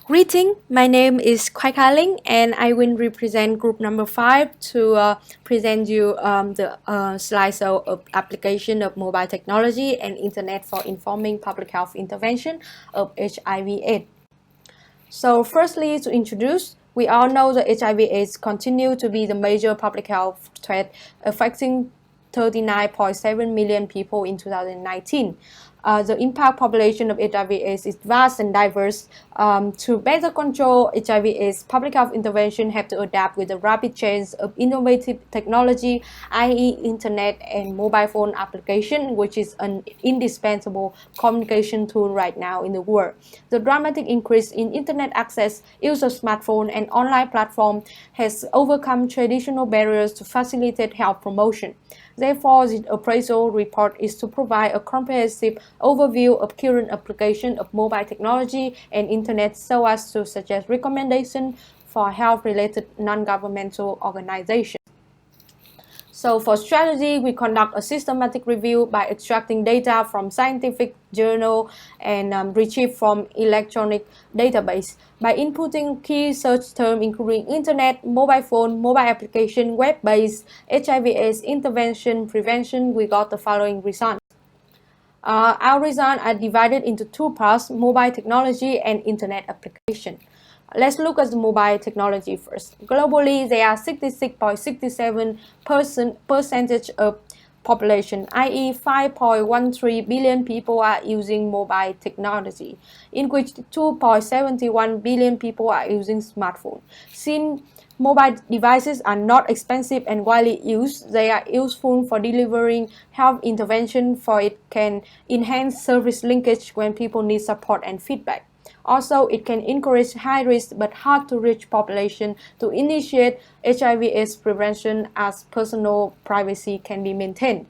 Greeting, my name is Ha-Linh and I will represent group number 5 to present you the slideshow of application of mobile technology and internet for informing public health intervention of HIV/AIDS. So firstly, to introduce, we all know that HIV/AIDS continue to be the major public health threat affecting 39.7 million people in 2019. The impact population of HIV/AIDS is vast and diverse. To better control HIV/AIDS, public health intervention have to adapt with the rapid change of innovative technology, i.e. internet and mobile phone application, which is an indispensable communication tool right now in the world. The dramatic increase in internet access, use of smartphone and online platform has overcome traditional barriers to facilitate health promotion. Therefore, the appraisal report is to provide a comprehensive overview of current application of mobile technology and internet so as to suggest recommendations for health-related non-governmental organizations. So for strategy, we conduct a systematic review by extracting data from scientific journal and retrieve from electronic database. By inputting key search terms including internet, mobile phone, mobile application, web-based, HIV/AIDS intervention, prevention, we got the following results. Our results are divided into two parts, mobile technology and internet application. Let's look at the mobile technology first. Globally, there are 66.67% of population, i.e. 5.13 billion people are using mobile technology, in which 2.71 billion people are using smartphone. Since mobile devices are not expensive and widely used, they are useful for delivering health intervention, for it can enhance service linkage when people need support and feedback. Also, it can encourage high-risk but hard-to-reach population to initiate HIV/AIDS prevention as personal privacy can be maintained.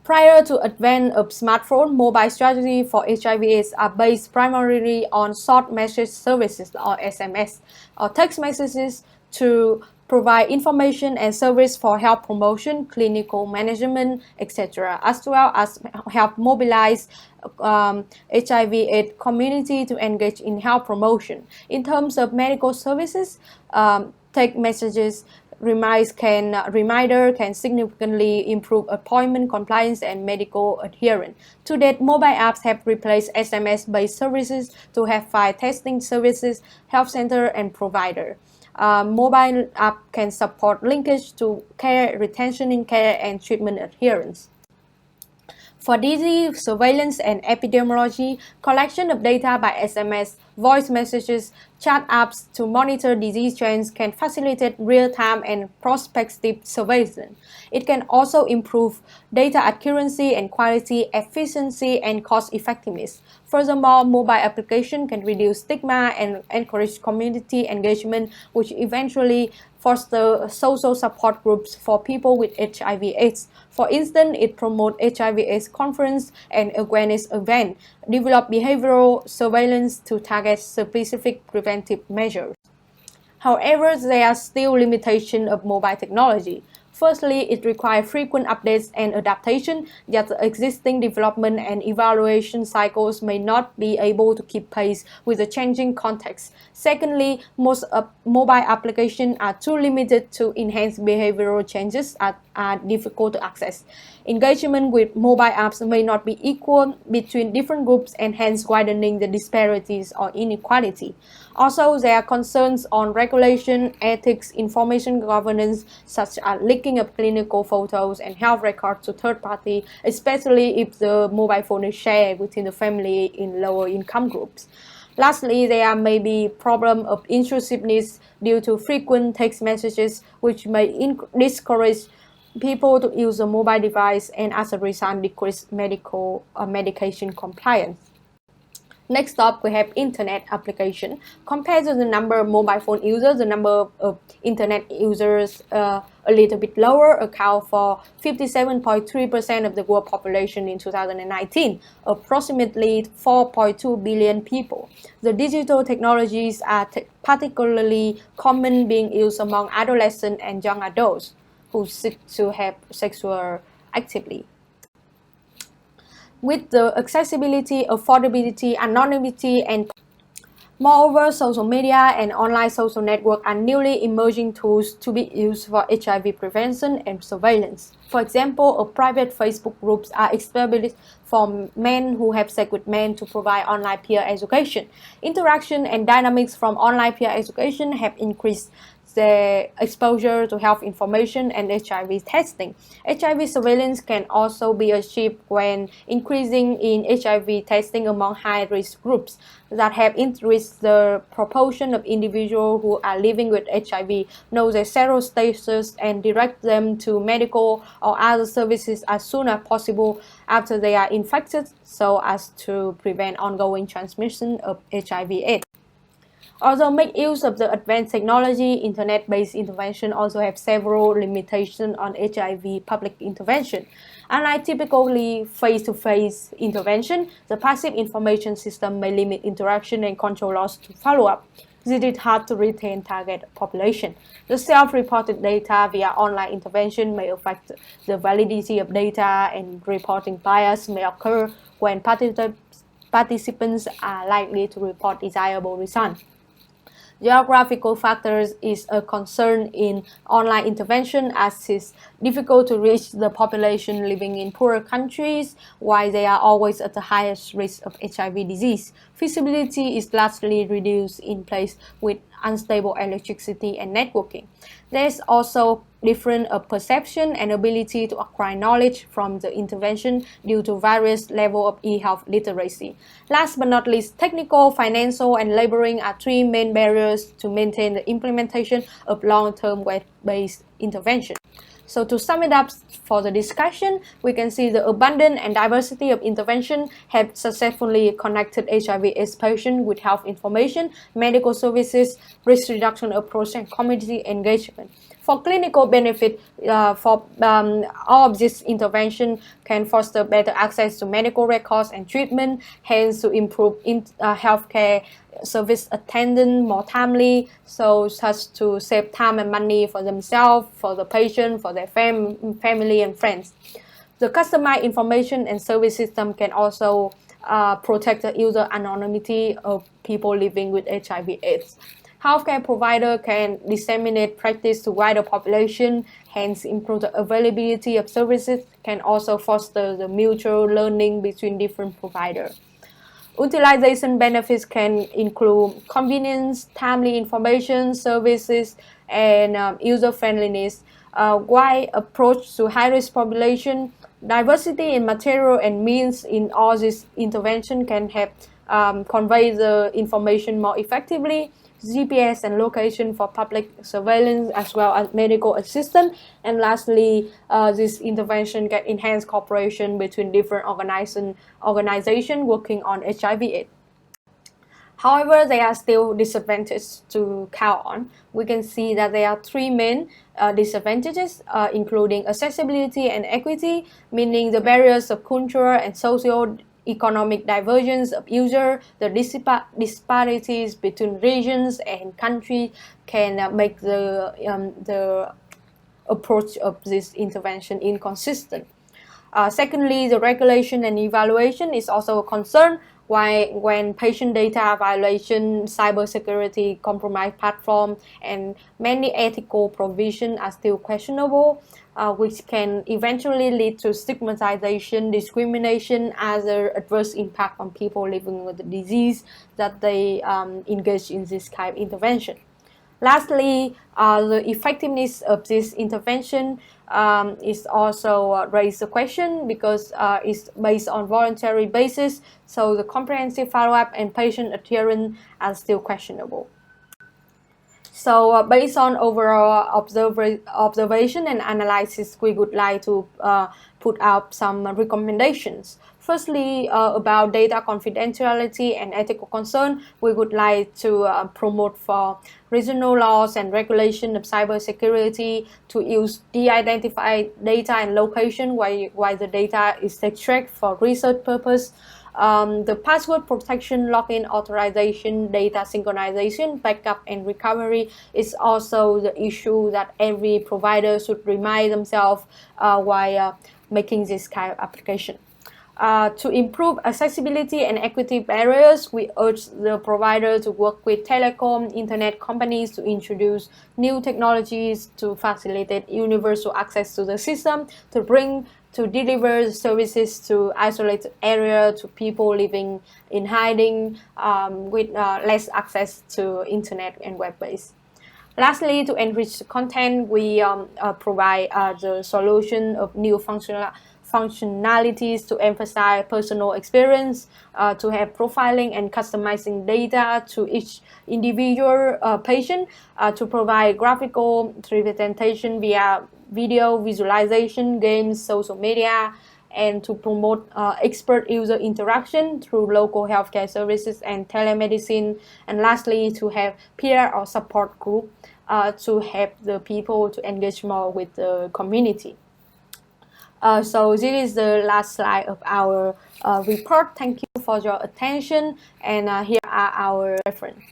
Prior to advent of smartphone, mobile strategy for HIV/AIDS are based primarily on short message services or SMS or text messages to provide information and service for health promotion, clinical management, etc., as well as help mobilize HIV/AIDS community to engage in health promotion. In terms of medical services, text messages reminder can significantly improve appointment compliance and medical adherence. To date, mobile apps have replaced SMS-based services to have file testing services, health center, and provider. Mobile app can support linkage to care, retention in care, and treatment adherence. For disease surveillance and epidemiology, collection of data by SMS, voice messages, chat apps to monitor disease trends can facilitate real-time and prospective surveillance. It can also improve data accuracy and quality, efficiency, and cost-effectiveness. Furthermore, mobile application can reduce stigma and encourage community engagement, which eventually foster social support groups for people with HIV/AIDS. For instance, it promotes HIV/AIDS conference and awareness events, develop behavioral surveillance to target specific preventive measures. However, there are still limitations of mobile technology. Firstly, it requires frequent updates and adaptation, yet the existing development and evaluation cycles may not be able to keep pace with the changing context. Secondly, most mobile applications are too limited to enhance behavioral changes and are difficult to access. Engagement with mobile apps may not be equal between different groups and hence widening the disparities or inequality. Also, there are concerns on regulation, ethics, information governance, such as leaking of clinical photos and health records to third parties, especially if the mobile phone is shared within the family in lower income groups. Lastly, there may be problem of intrusiveness due to frequent text messages, which may discourage people to use a mobile device and as a result decrease medication compliance. Next up, we have internet application. Compared to the number of mobile phone users, the number of internet users a little bit lower, account for 57.3% of the world population in 2019, approximately 4.2 billion people. The digital technologies are particularly common, being used among adolescents and young adults who seek to have sexual activity. With the accessibility, affordability, anonymity, and Moreover, social media and online social networks are newly emerging tools to be used for HIV prevention and surveillance. For example, private Facebook groups are established for men who have sex with men to provide online peer education. Interaction and dynamics from online peer education have increased the exposure to health information and HIV testing. HIV surveillance can also be achieved when increasing in HIV testing among high-risk groups that have increased the proportion of individuals who are living with HIV, know their sero status, and direct them to medical or other services as soon as possible after they are infected so as to prevent ongoing transmission of HIV/AIDS. Although make use of the advanced technology, internet-based intervention also have several limitations on HIV public intervention. Unlike typically face-to-face intervention, the passive information system may limit interaction and control loss to follow-up. This is hard to retain target population. The self-reported data via online intervention may affect the validity of data, and reporting bias may occur when participants are likely to report desirable results. Geographical factors is a concern in online intervention, as it's difficult to reach the population living in poorer countries, while they are always at the highest risk of HIV disease. Feasibility is largely reduced in places with unstable electricity and networking. There is also difference of perception and ability to acquire knowledge from the intervention due to various levels of e-health literacy. Last but not least, technical, financial, and laboring are three main barriers to maintain the implementation of long-term web-based intervention. So to sum it up for the discussion, we can see the abundance and diversity of intervention have successfully connected HIV/AIDS patients with health information, medical services, risk reduction approach, and community engagement. For clinical benefit, all of this intervention can foster better access to medical records and treatment, hence to improve healthcare service attendant more timely, so as to save time and money for themselves, for the patient, for their family and friends. The customized information and service system can also protect the user anonymity of people living with HIV/AIDS. Healthcare provider can disseminate practice to wider population, hence improve the availability of services, can also foster the mutual learning between different providers. Utilization benefits can include convenience, timely information, services, and user-friendliness. Wide approach to high-risk population, diversity in material and means in all this intervention can help convey the information more effectively. GPS and location for public surveillance as well as medical assistance. And lastly, this intervention can enhance cooperation between different organizations working on HIV/AIDS. However, there are still disadvantages to count on. We can see that there are three main disadvantages, including accessibility and equity, meaning the barriers of cultural and socio-economic divergence of users. The disparities between regions and countries can make the approach of this intervention inconsistent. Secondly, the regulation and evaluation is also a concern. When patient data violation, cybersecurity compromise platform, and many ethical provisions are still questionable, which can eventually lead to stigmatization, discrimination, other adverse impact on people living with the disease that they engage in this kind of intervention. Lastly, the effectiveness of this intervention is also raised the question because it's based on voluntary basis, so the comprehensive follow-up and patient adherence are still questionable. So based on overall observation and analysis, we would like to put out some recommendations. Firstly, about data confidentiality and ethical concern, we would like to promote for regional laws and regulation of cybersecurity to use de-identified data and location while the data is extracted for research purpose. The password protection, login authorization, data synchronization, backup, and recovery is also the issue that every provider should remind themselves while making this kind of application. To improve accessibility and equity barriers, we urge the provider to work with telecom, internet companies to introduce new technologies to facilitate universal access to the system, to deliver services to isolated areas to people living in hiding with less access to internet and web-based. Lastly, to enrich the content, we provide the solution of new functionalities to emphasize personal experience, to have profiling and customizing data to each individual patient, to provide graphical representation via video visualization, games, social media, and to promote expert user interaction through local healthcare services and telemedicine. And lastly, to have peer or support group to help the people to engage more with the community. So this is the last slide of our report. Thank you for your attention, and here are our reference.